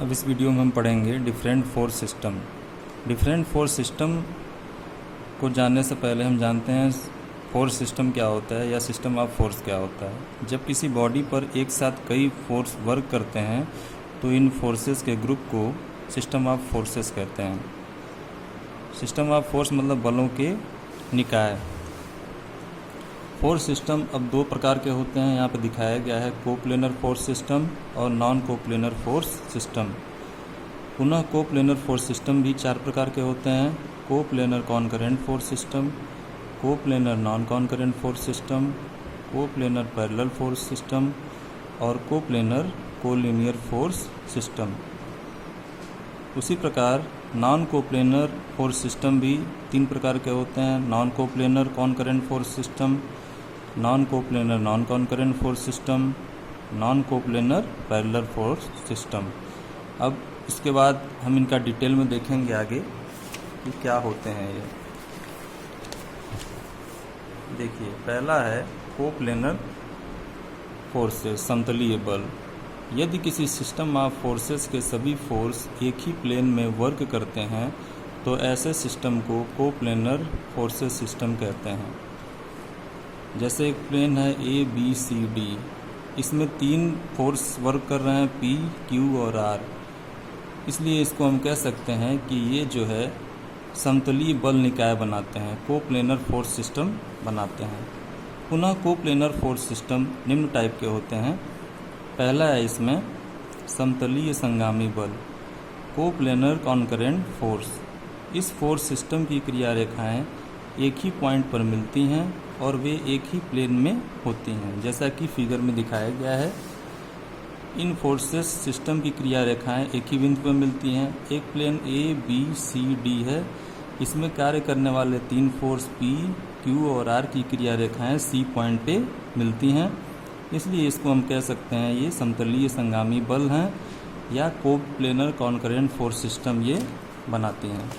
अब इस वीडियो में हम पढ़ेंगे different force system. Different force system को जानने से पहले हम जानते हैं फोर्स सिस्टम क्या होता है या सिस्टम ऑफ फोर्स क्या होता है। जब किसी बॉडी पर एक साथ कई फोर्स वर्क करते हैं तो इन फोर्सेस के ग्रुप को सिस्टम ऑफ फोर्सेस कहते हैं। सिस्टम ऑफ फोर्स मतलब बलों के निकाय। फोर्स सिस्टम अब दो प्रकार के होते हैं, यहाँ पे दिखाया गया है कोप्लेनर फोर्स सिस्टम और नॉन कोप्लेनर फोर्स सिस्टम। पुनः कोप्लेनर फोर्स सिस्टम भी चार प्रकार के होते हैं, coplanar concurrent force system, coplanar non concurrent force system, coplanar parallel force system और कोप्लेनर कोलिनियर फोर्स सिस्टम। उसी प्रकार नॉन कोप्लेनर फोर्स सिस्टम भी तीन प्रकार के होते हैं, non coplanar concurrent force system, non coplanar non concurrent force system, non coplanar parallel force system. अब इसके बाद हम इनका डिटेल में देखेंगे आगे कि क्या होते हैं ये। देखिए, पहला है कोप्लेनर फोर्सेस, समतलीय बल। यदि किसी सिस्टम ऑफ फोर्सेस के सभी फोर्स एक ही प्लेन में वर्क करते हैं तो ऐसे सिस्टम को कोप्लेनर फोर्सेस सिस्टम कहते हैं। जैसे एक प्लेन है ए बी सी डी, इसमें तीन फोर्स वर्क कर रहे हैं पी क्यू और आर, इसलिए इसको हम कह सकते हैं कि ये जो है समतलीय बल निकाय बनाते हैं, कोप्लेनर फोर्स सिस्टम बनाते हैं। पुनः कोप्लेनर फोर्स सिस्टम निम्न टाइप के होते हैं। पहला है इसमें समतलीय संगामी बल, कोप्लेनर कॉन्करेंट फोर्स। इस फोर्स सिस्टम की क्रिया रेखाएं एक ही पॉइंट पर मिलती हैं और वे एक ही प्लेन में होती हैं, जैसा कि फिगर में दिखाया गया है। इन फोर्सेस सिस्टम की क्रिया रेखाएं एक ही बिंदु पर मिलती हैं। एक plane A B C D है, इसमें कार्य करने वाले तीन फोर्स पी क्यू और आर की क्रिया रेखाएं सी पॉइंट पे मिलती हैं, इसलिए इसको हम कह सकते हैं ये समतलीय संगामी बल हैं या कोप्लेनर कॉन्करेंट फोर्स सिस्टम ये बनाती हैं।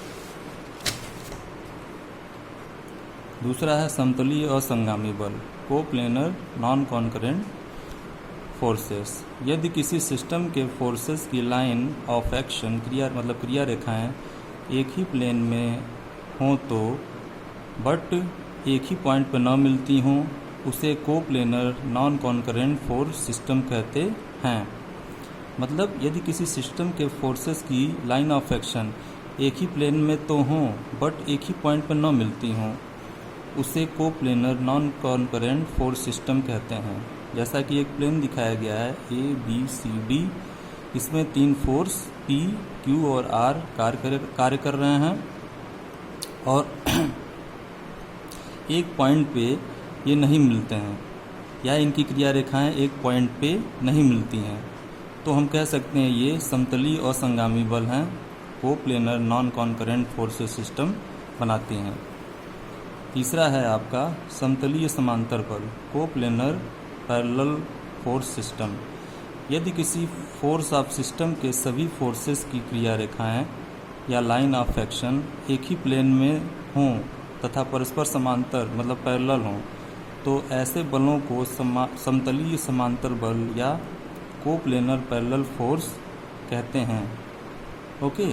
दूसरा है समतलीय असंगामी बल, कोप्लेनर नॉन कॉन्करेंट फोर्सेस। यदि किसी सिस्टम के फोर्सेस की लाइन ऑफ एक्शन क्रिया रेखाएं एक ही प्लेन में हों तो बट एक ही पॉइंट पर न मिलती हों, उसे coplanar non concurrent force system कहते हैं। मतलब यदि किसी सिस्टम के फोर्सेस की लाइन ऑफ एक्शन एक ही प्लेन में तो हों बट एक ही पॉइंट पर न मिलती हों, उसे coplanar non concurrent force system कहते हैं। जैसा कि एक प्लेन दिखाया गया है ए बी सी डी, इसमें तीन फोर्स पी क्यू और आर कार्य कर रहे हैं और एक पॉइंट पे ये नहीं मिलते हैं या इनकी क्रिया रेखाएं एक पॉइंट पे नहीं मिलती हैं, तो हम कह सकते हैं ये समतलीय असंगामी बल हैं, coplanar non concurrent forces system बनाती हैं। तीसरा है आपका समतलीय समांतर बल, कोप्लेनर पैरेलल फोर्स सिस्टम। यदि किसी फोर्स ऑफ सिस्टम के सभी फोर्सेस की क्रिया रेखाएं या लाइन ऑफ एक्शन एक ही प्लेन में हों तथा परस्पर समांतर मतलब पैरेलल हों, तो ऐसे बलों को समतलीय समांतर बल या कोप्लेनर पैरेलल फोर्स कहते हैं। ओके।